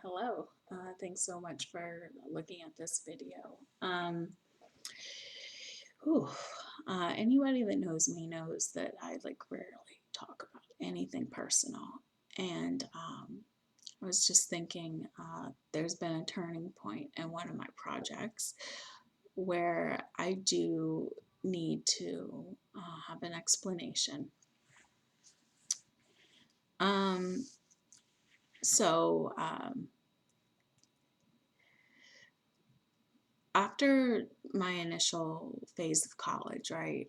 Hello. Thanks so much for looking at this video. Whew, Anybody that knows me knows that I rarely talk about anything personal. And I was just thinking, there's been a turning point in one of my projects where I do need to have an explanation. Um, so after my initial phase of college, right,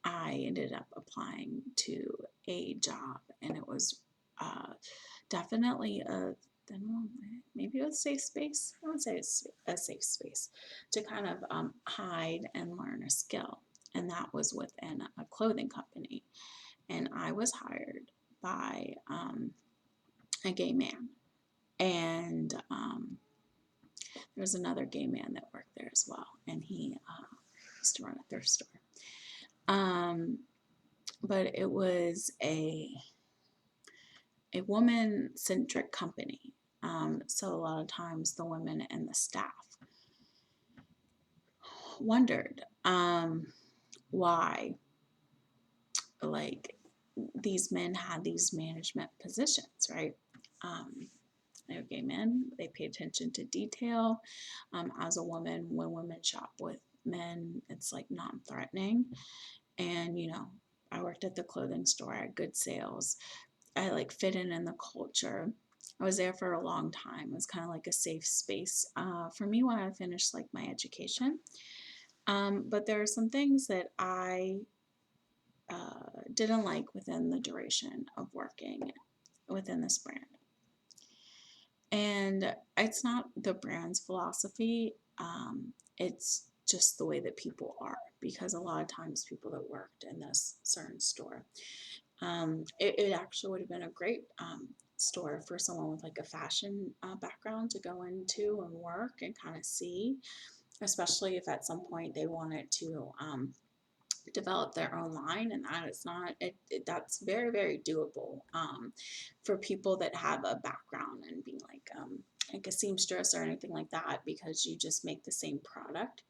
I ended up applying to a job, and it was definitely maybe a safe space. I would say it's a safe space to kind of hide and learn a skill, and that was within a clothing company. And I was hired by a gay man, and there was another gay man that worked there as well, and he used to run a thrift store. Um, but it was a woman centric company. So a lot of times the women and the staff wondered why, like, these men had these management positions, right? Um, they're gay men, they pay attention to detail. As a woman, when women shop with men, it's like non threatening. And, I worked at the clothing store, I had good sales. I fit in the culture. I was there for a long time. It was kind of like a safe space for me when I finished my education. But there are some things that I didn't like within the duration of working within this brand. And it's not the brand's philosophy, it's just the way that people are. Because a lot of times, people that worked in this certain store, it actually would have been a great store for someone with a fashion background to go into and work and kind of see, especially if at some point they wanted to develop their own line. And that is not that's very, very doable for people that have a background and being like a seamstress or anything like that, because you just make the same product,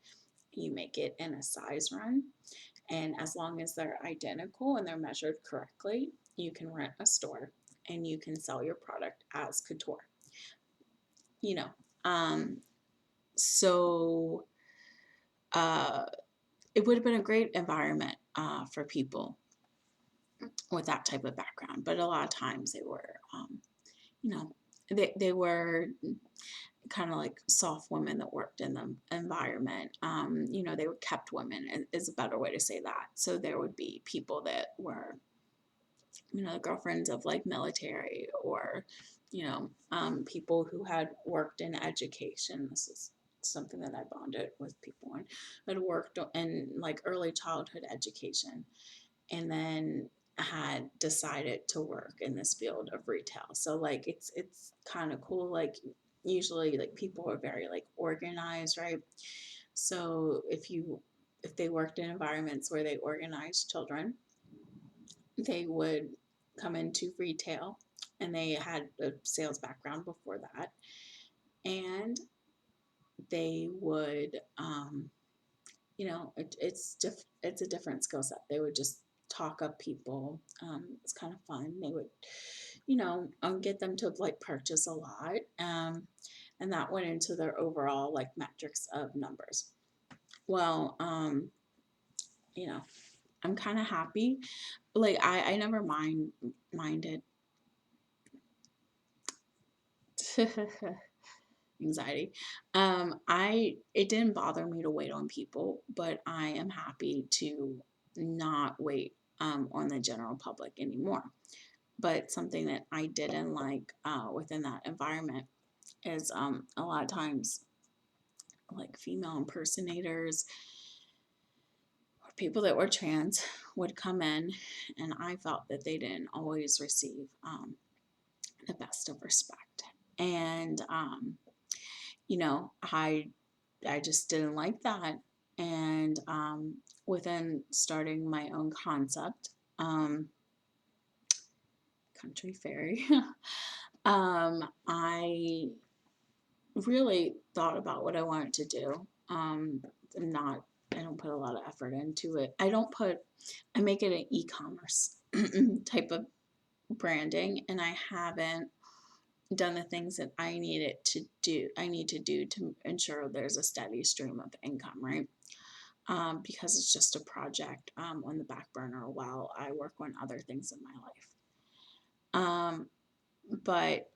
you make it in a size run, and as long as they're identical and they're measured correctly, you can rent a store and you can sell your product as couture. You know, um, so uh, it would have been a great environment for people with that type of background. But a lot of times they were, you know, they were kind of like soft women that worked in the environment. They were kept women is a better way to say that. So there would be people that were, the girlfriends of military, or, people who had worked in education. This is something that I bonded with people on, had worked in early childhood education, and then had decided to work in this field of retail. So it's kind of cool. Usually people are very organized, right? So if they worked in environments where they organized children, they would come into retail, and they had a sales background before that, and they would it's a different skill set. They would just talk up people. It's kind of fun. They would get them to purchase a lot, and that went into their overall metrics of numbers. Well, you know I'm kind of happy. I never minded anxiety. I It didn't bother me to wait on people, but I am happy to not wait on the general public anymore. But something that I didn't like within that environment is a lot of times female impersonators or people that were trans would come in, and I felt that they didn't always receive the best of respect. And I just didn't like that. And within starting my own concept, Country Fairy, I really thought about what I wanted to do. Not, I don't put a lot of effort into it. I make it an e-commerce type of branding, and I haven't done the things that I need to do to ensure there's a steady stream of income, right? Because it's just a project on the back burner while I work on other things in my life. But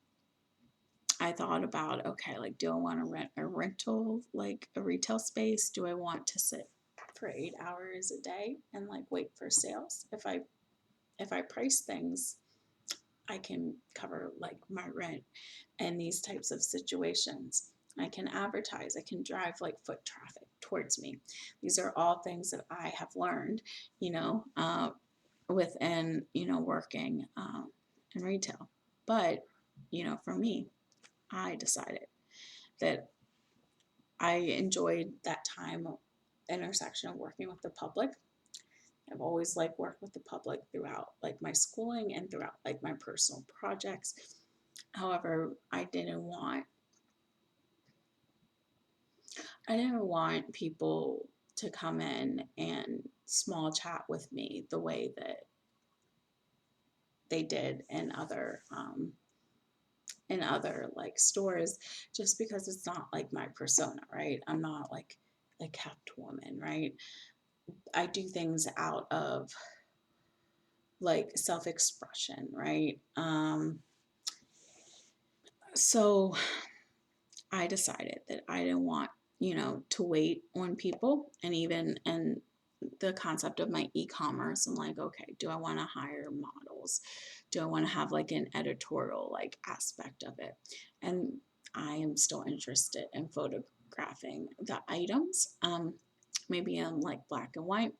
I thought about, okay, like, do I want to rent a rental, like a retail space? Do I want to sit for 8 hours a day and like wait for sales? If I price things, I can cover like my rent and these types of situations. I can advertise, I can drive like foot traffic towards me. These are all things that I have learned, you know, within, working in retail. But, for me, I decided that I enjoyed that time intersection of working with the public. I've always liked work with the public throughout like my schooling and throughout like my personal projects. However, I didn't want people to come in and small chat with me the way that they did in other like stores, just because it's not like my persona, right? I'm not like a kept woman, right? I do things out of like self-expression, right? So I decided that I didn't want, to wait on people, and even and the concept of my e-commerce, I'm like, okay, do I want to hire models? Do I want to have like an editorial like aspect of it? And I am still interested in photographing the items, maybe in like black and white.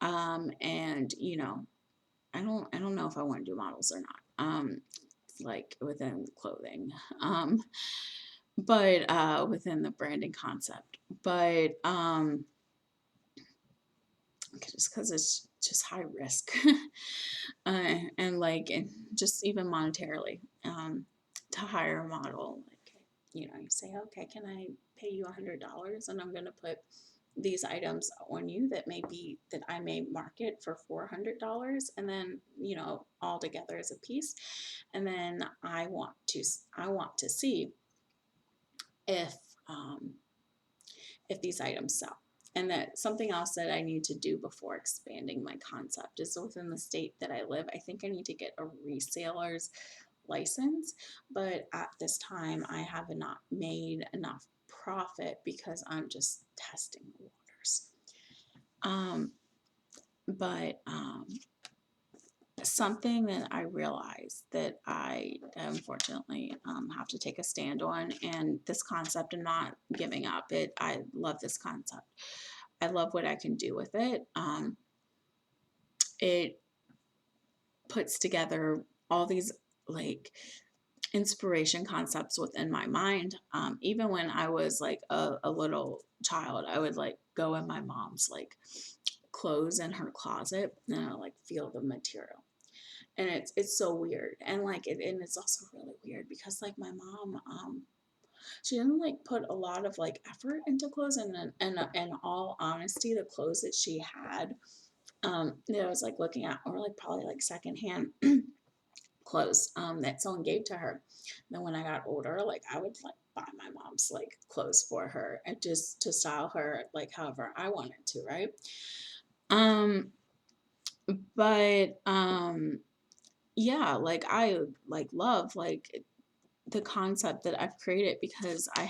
And I don't know if I want to do models or not. Like within clothing. But within the branding concept. But just because it's just high risk, and like, and just even monetarily, to hire a model, like, you say, okay, can I pay you $100, and I'm gonna put these items on you that I may market for $400, and then all together as a piece, and then I want to see if um, if these items sell. And that something else that I need to do before expanding my concept is, within the state that I live, I think I need to get a reseller's license. But at this time, I have not made enough profit because I'm just testing the waters. But something that I realized that I unfortunately have to take a stand on, and this concept, and not giving up it. I love this concept. I love what I can do with it. It puts together all these like inspiration concepts within my mind. Even when I was like a little child, I would like go in my mom's like clothes in her closet, and I like feel the material. And it's so weird, and like and it's also really weird because like my mom, she didn't like put a lot of like effort into clothes, and in all honesty, the clothes that she had, that I was like looking at, or like probably like secondhand clothes, that someone gave to her. And then when I got older, like I would like buy my mom's like clothes for her, and just to style her like however I wanted to, right? Um, but yeah, like I like love like the concept that I've created, because I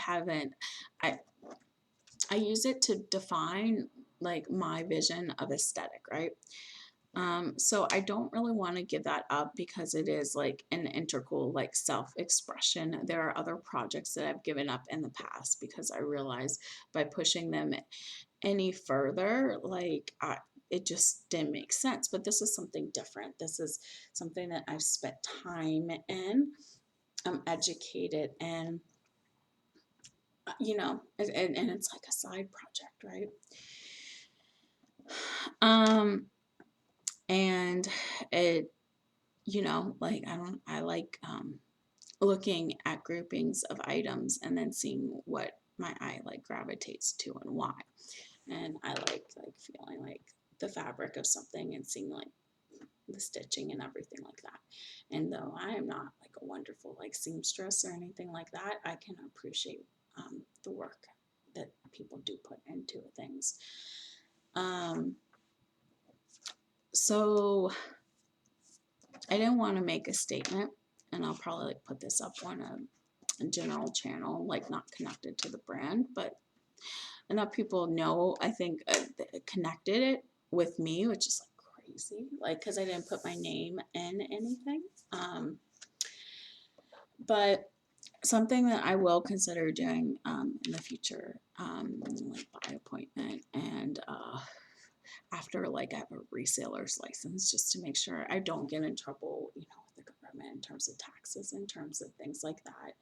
I use it to define like my vision of aesthetic, right? So I don't really want to give that up, because it is like an integral like self-expression. There are other projects that I've given up in the past because I realized by pushing them any further, like it just didn't make sense. But this is something different. This is something that I've spent time in. I'm educated, and and it's like a side project, right? Um, and it, like I like looking at groupings of items and then seeing what my eye like gravitates to and why. And I like feeling like the fabric of something and seeing like the stitching and everything like that. And though I am not like a wonderful like seamstress or anything like that, I can appreciate the work that people do put into things. So I didn't want to make a statement, and I'll probably like put this up on a general channel, like not connected to the brand, but enough people know, I think, connected it with me, which is like crazy, like, because I didn't put my name in anything. But something that I will consider doing in the future, like by appointment, and after like I have a reseller's license, just to make sure I don't get in trouble, with the government in terms of taxes, in terms of things like that.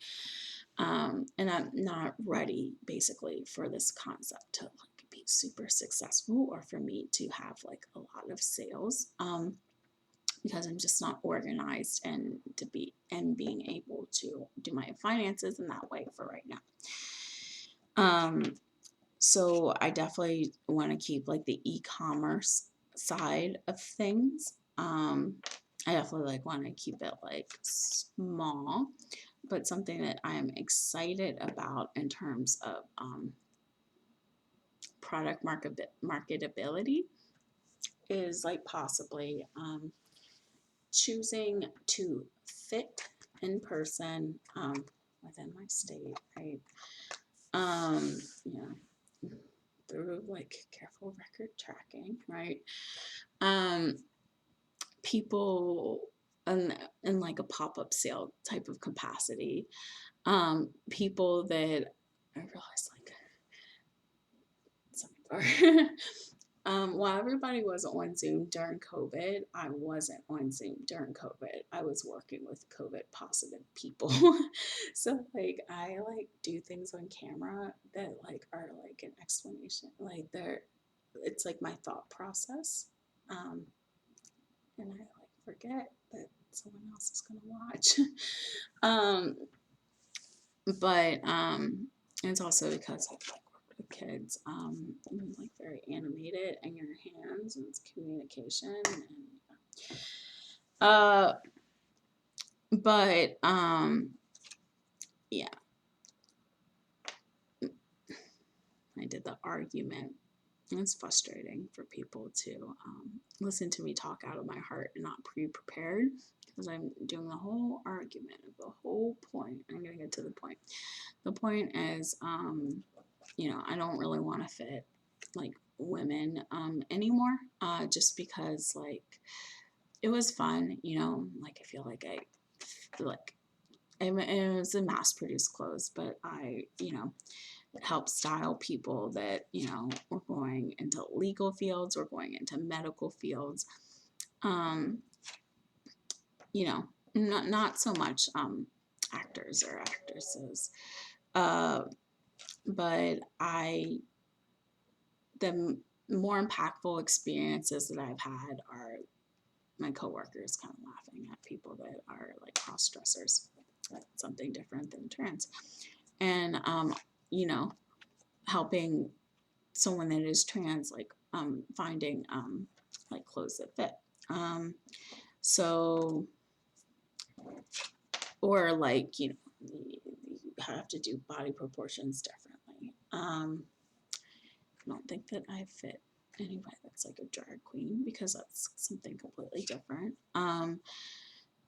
And I'm not ready basically for this concept to like be super successful or for me to have like a lot of sales. Because I'm just not organized and being able to do my finances in that way for right now. So I definitely want to keep like the e-commerce side of things. I definitely like want to keep it like small, but something that I'm excited about in terms of product marketability is like possibly choosing to fit in person within my state, right? Through like careful record tracking, right? People in like a pop-up sale type of capacity, people that I realize like some people are while everybody was on Zoom during COVID, I wasn't on Zoom during COVID. I was working with COVID positive people. So like I like do things on camera that like are like an explanation. Like it's like my thought process. And I like forget that someone else is gonna watch. But it's also because I like work with kids, like very animated in your hands, and it's communication, and uh, but yeah, I did the argument. It's frustrating for people to listen to me talk out of my heart and not pre-prepared, because I'm doing the whole argument, the whole point. I'm gonna get to the point. The point is, I don't really want to fit like women anymore, just because like it was fun, like I feel like it was a mass-produced clothes, but I help style people that were going into legal fields or going into medical fields. Not so much actors or actresses, but the more impactful experiences that I've had are my coworkers kind of laughing at people that are like cross dressers. That's something different than trans, and helping someone that is trans, like finding like clothes that fit. So, or like you have to do body proportions differently. I don't think that I fit anybody that's like a drag queen, because that's something completely different.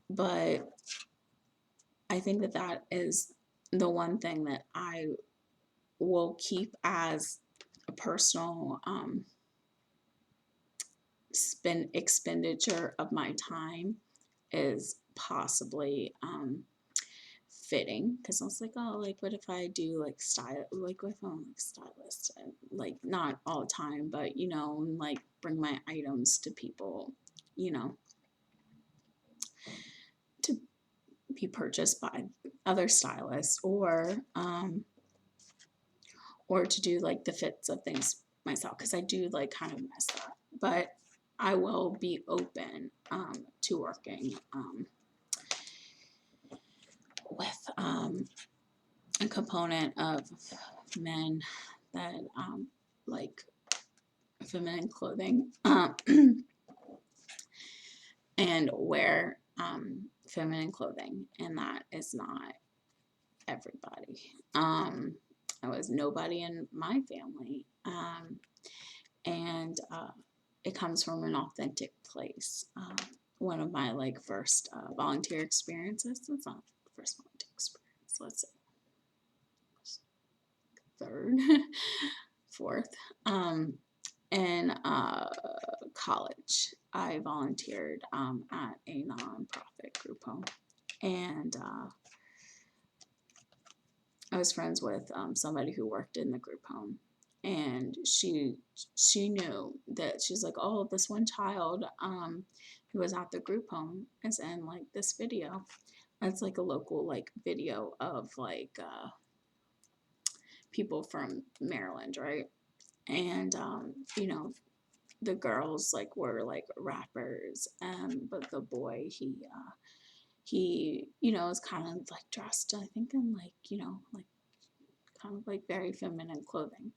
But I think that is the one thing that I will keep as a personal expenditure of my time, is possibly fitting, because I was like, oh, like what if I do like style, like with like stylist, and like not all the time, but and like bring my items to people, to be purchased by other stylists, or to do like the fits of things myself, because I do like kind of mess that. But I will be open to working with a component of men that like feminine clothing and wear feminine clothing, and that is not everybody. I was nobody in my family, and it comes from an authentic place. One of my like first volunteer experiences. It's not the first volunteer experience. Let's say third, fourth. In college, I volunteered at a nonprofit group home, and I was friends with somebody who worked in the group home, and she knew that she's like, oh, this one child who was at the group home is in like this video. It's like a local like video of like people from Maryland, right? And you know, the girls like were like rappers, but the boy he you know is kind of like dressed, I think, in like, you know, like kind of like very feminine clothing.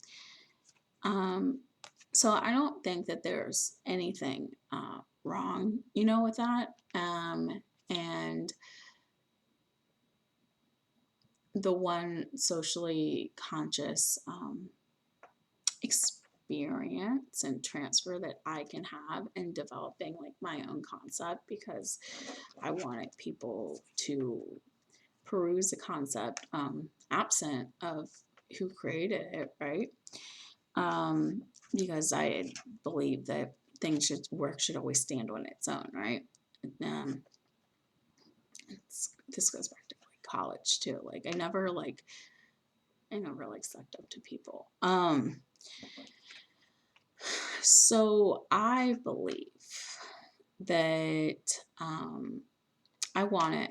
So I don't think that there's anything wrong, you know, with that. And the one socially conscious experience and transfer that I can have in developing like my own concept, because I wanted people to peruse the concept absent of who created it, right? Because I believe that work should always stand on its own, right? This goes back to like college too. Like I never like sucked up to people. So I believe that I wanted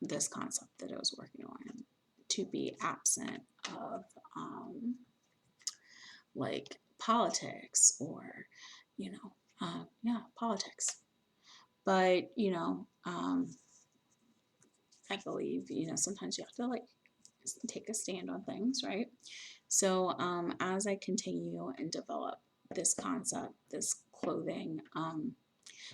this concept that I was working on to be absent of like politics or, you know, yeah, politics. But, you know, I believe, you know, sometimes you have to like take a stand on things, right? So as I continue and develop this concept, this clothing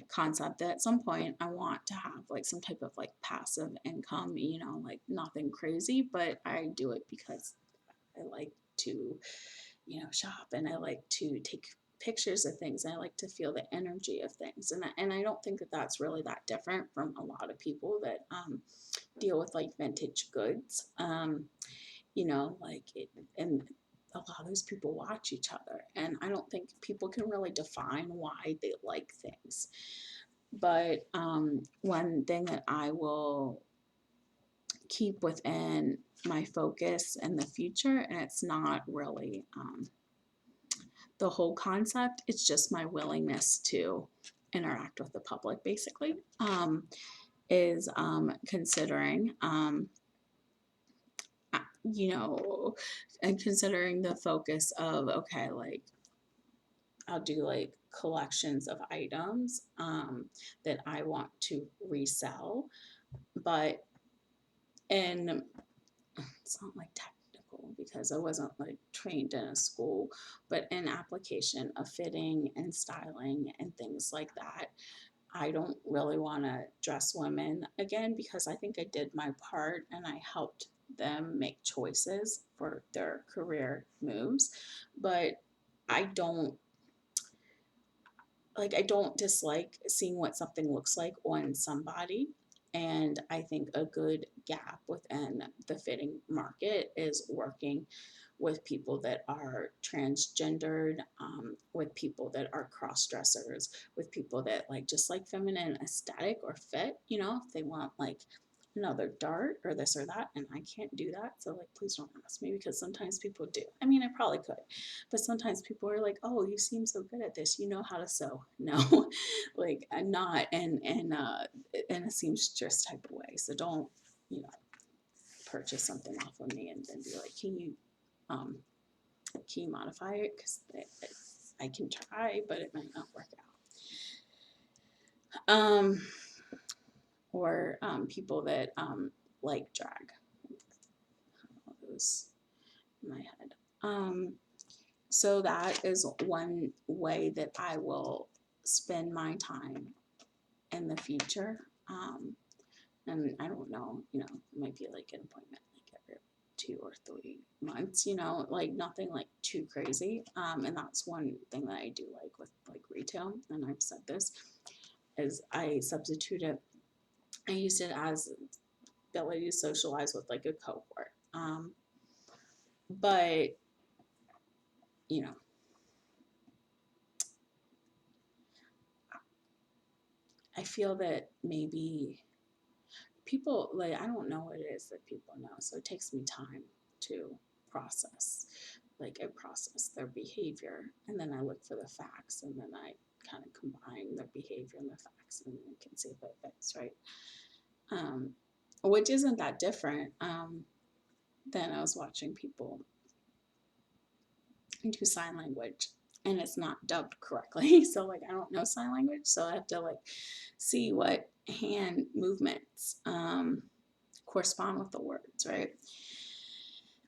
concept, that at some point I want to have like some type of like passive income, you know, like nothing crazy, but I do it because I like to, you know, shop, and I like to take pictures of things, and I like to feel the energy of things, and I don't think that that's really that different from a lot of people that deal with like vintage goods. You know, like it, and a lot of those people watch each other, and I don't think people can really define why they like things. But one thing that I will keep within my focus in the future, and it's not really the whole concept, it's just my willingness to interact with the public, basically, is considering you know, and considering the focus of, okay, like I'll do like collections of items that I want to resell, but in, it's not like technical because I wasn't like trained in a school, but in application of fitting and styling and things like that. I don't really want to dress women again, because I think I did my part and I helped them make choices for their career moves. But I don't I don't dislike seeing what something looks like on somebody. And I think a good gap within the fitting market is working with people that are transgendered, with people that are cross dressers, with people that like just like feminine aesthetic or fit, you know, if they want like another dart or this or that, and I can't do that. So like, please don't ask me, because sometimes people do. I mean, I probably could, but sometimes people are like, oh, you seem so good at this. You know how to sew. No, like I'm not, in a seamstress type of way. So don't, you know, purchase something off of me and then be like, can you modify it? Because I can try, but it might not work out. Or people that like drag. All those in my head. So that is one way that I will spend my time in the future. And I don't know, it might be like an appointment like every 2 or 3 months, like nothing like too crazy. And that's one thing that I do like with like retail, and I've said this, is I used it as ability to socialize with like a cohort. But you know, I feel that maybe people, like, I don't know what it is that people know, so it takes me time to process. Like, I process their behavior, and then I look for the facts, and then I kind of combine their behavior and the facts, and I can see if it fits, right? Which isn't that different than I was watching people do sign language, and it's not dubbed correctly. So like, I don't know sign language, so I have to like see what hand movements correspond with the words, right?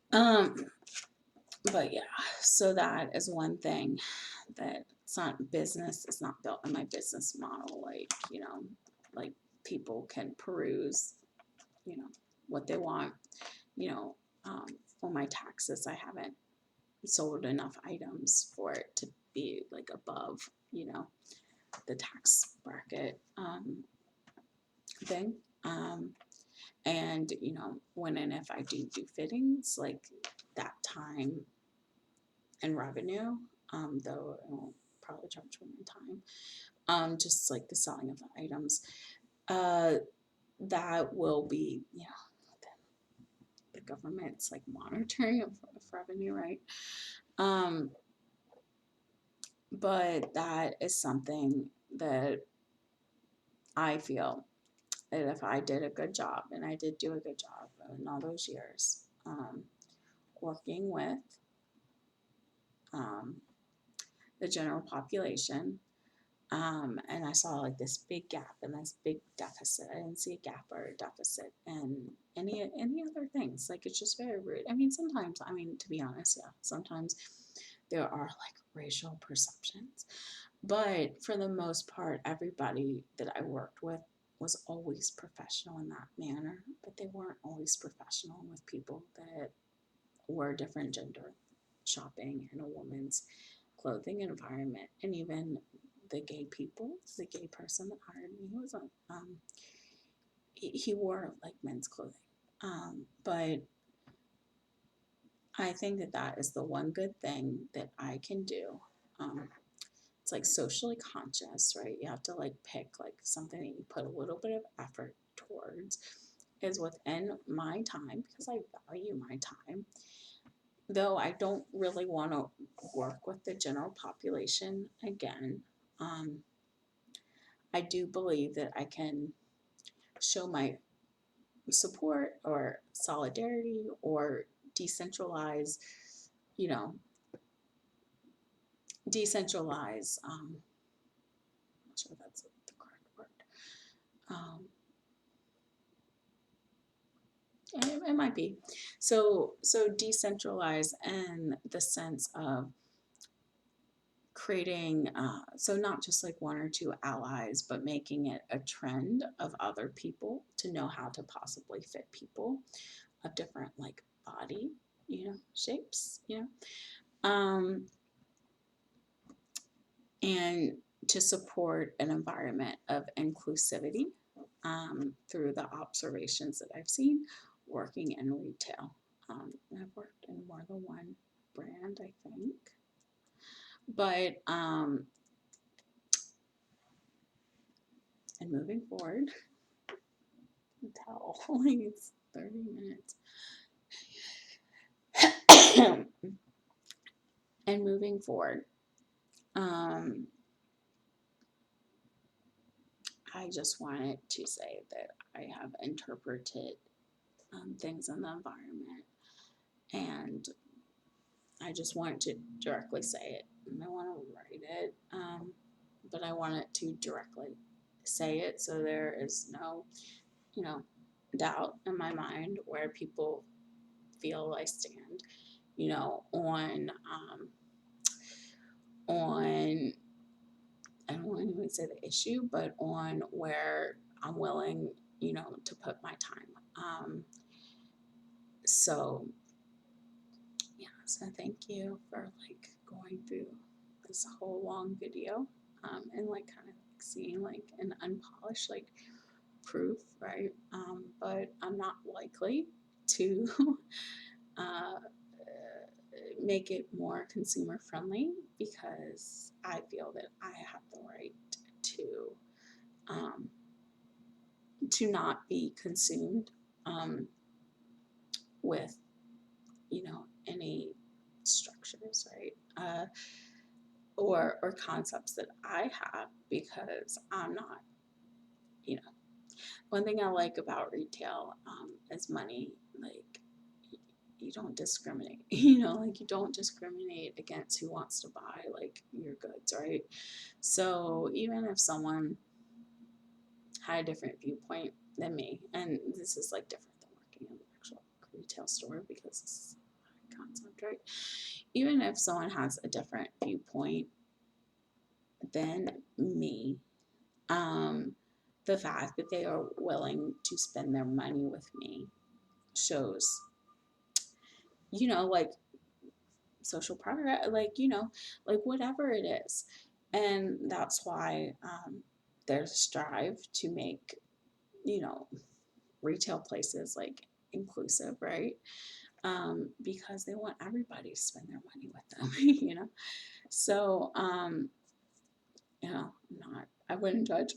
But yeah, so that is one thing that it's not business, it's not built in my business model. Like, like people can peruse, what they want, for my taxes. I haven't sold enough items for it to be like above, the tax bracket thing. And when and if I do fittings, like that time and revenue, though I won't probably charge for my time, just like the selling of the items, that will be, the government's like monitoring of revenue, right? But that is something that I feel that if I did a good job, and I did do a good job in all those years, working with the general population, and I saw like this big gap and this big deficit. I didn't see a gap or a deficit and any other things. Like, it's just very rude. I mean, sometimes, to be honest, yeah, sometimes there are like racial perceptions, but for the most part, everybody that I worked with was always professional in that manner, but they weren't always professional with people that were a different gender shopping in a woman's clothing environment. And even the gay people, the gay person that hired me, he wore like men's clothing. But I think that is the one good thing that I can do. It's like socially conscious, right? You have to like pick like something that you put a little bit of effort towards, is within my time, because I value my time. Though I don't really want to work with the general population again, I do believe that I can show my support or solidarity or decentralize, you know, decentralize, I'm not sure that's the correct word. It might be. So decentralize in the sense of creating, so not just like one or two allies, but making it a trend of other people to know how to possibly fit people of different like body, shapes, and to support an environment of inclusivity, through the observations that I've seen working in retail. I've worked in more than one brand, I think. But, and moving forward, tell, like it's 30 minutes. And moving forward, I just wanted to say that I have interpreted things in the environment, and I just wanted to directly say it. I want to write it, but I want it to directly say it, so there is no, doubt in my mind where people feel I stand, on I don't want to even say the issue, but on where I'm willing, to put my time. So yeah, so thank you for like going through this whole long video, and like kind of like seeing like an unpolished like proof, right? But I'm not likely to uh, make it more consumer friendly because I feel that I have the right to um, not be consumed um, with any structures, right? Or concepts that I have because I'm not, you know. One thing I like about retail is money. Like you don't discriminate, like you don't discriminate against who wants to buy like your goods, right? So even if someone had a different viewpoint than me, and this is like different than working in an actual retail store because it's a concept, right? Even if someone has a different viewpoint than me, um, the fact that they are willing to spend their money with me shows, like social progress, like whatever it is. And that's why there's a strive to make, you know, retail places like inclusive, right? Because they want everybody to spend their money with them, So, I wouldn't judge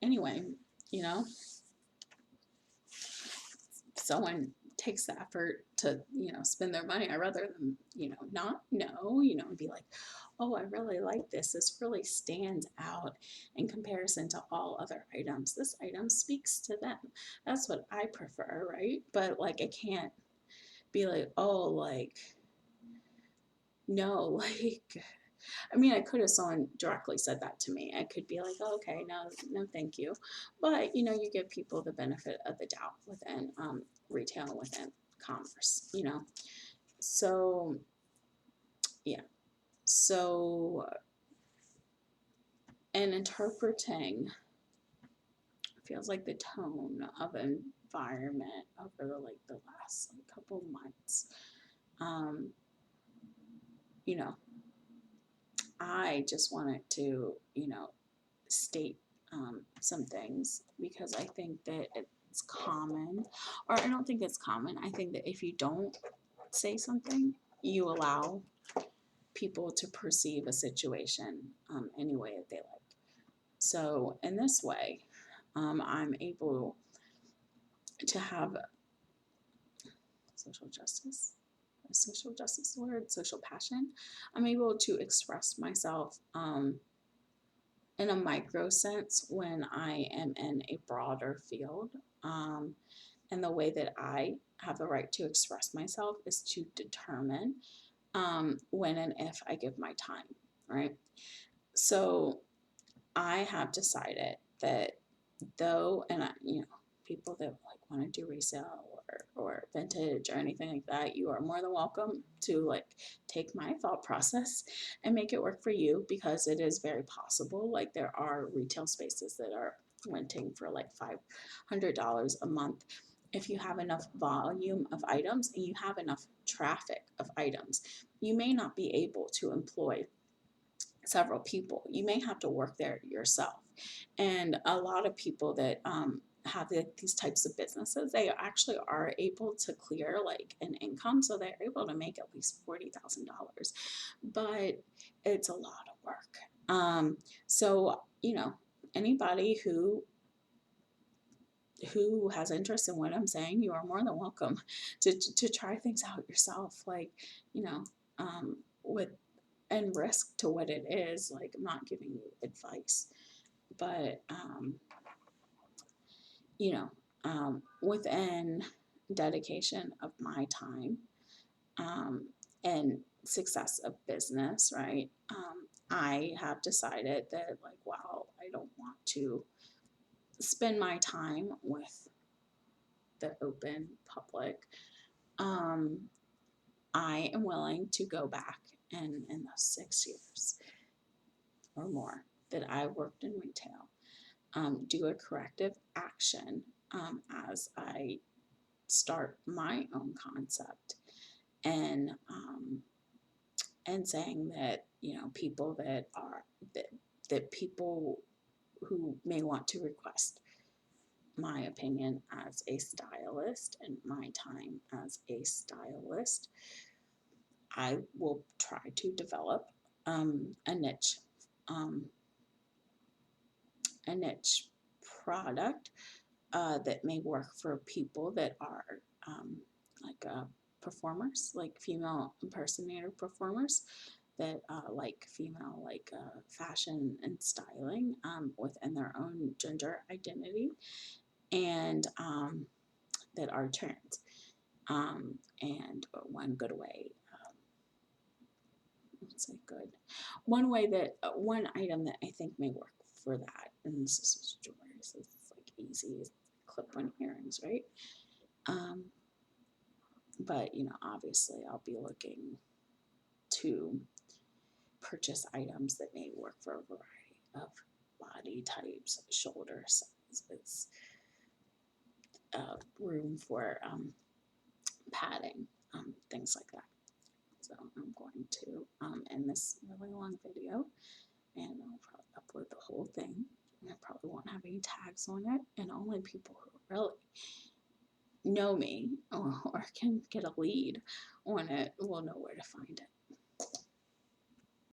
anyway, you know, someone takes the effort to, spend their money. I'd rather them, not know, and be like, oh, I really like this. This really stands out in comparison to all other items. This item speaks to them. That's what I prefer, right? But like, I can't be like, oh, like, no, like, I mean, I could have someone directly said that to me. I could be like, oh, okay, no, no, thank you. But, you give people the benefit of the doubt within retail and within commerce, So, yeah. So, and interpreting feels like the tone of environment over like the last couple months. Um, you know, I just wanted to, state some things because I think that it's common, or I don't think it's common. I think that if you don't say something, you allow people to perceive a situation any way that they like. So, in this way, I'm able to have social justice, social passion. I'm able to express myself in a micro sense when I am in a broader field. Um, and the way that I have the right to express myself is to determine when and if I give my time, right? So I have decided that though, and people that like want to do resale or vintage or anything like that, you are more than welcome to like take my thought process and make it work for you because it is very possible. Like there are retail spaces that are renting for like $500 a month. If you have enough volume of items and you have enough traffic of items, you may not be able to employ several people. You may have to work there yourself. And a lot of people that have these types of businesses, they actually are able to clear like an income. So they're able to make at least $40,000. But it's a lot of work. So, anybody who has interest in what I'm saying, you are more than welcome to try things out yourself. Like, with and risk to what it is. Like I'm not giving you advice, but within dedication of my time and success of business, right? I have decided that like, wow, I don't want to spend my time with the open public, um, I am willing to go back and in those 6 years or more that I worked in retail, do a corrective action as I start my own concept, and saying that, you know, people that are that people who may want to request my opinion as a stylist and my time as a stylist, I will try to develop a niche, um, a niche product that may work for people that are like performers, like female impersonator performers that like female like fashion and styling within their own gender identity, and that are trans. And one good way, let's say good, one way that one item that I think may work for that, and this is jewelry, so it's like easy, is clip-on earrings, right? Um, but you know, obviously, I'll be looking to purchase items that may work for a variety of body types, shoulder sizes, room for padding, things like that. So I'm going to end this really long video, and I'll probably upload the whole thing. And I probably won't have any tags on it, and only people who really know me or can get a lead on it will know where to find it.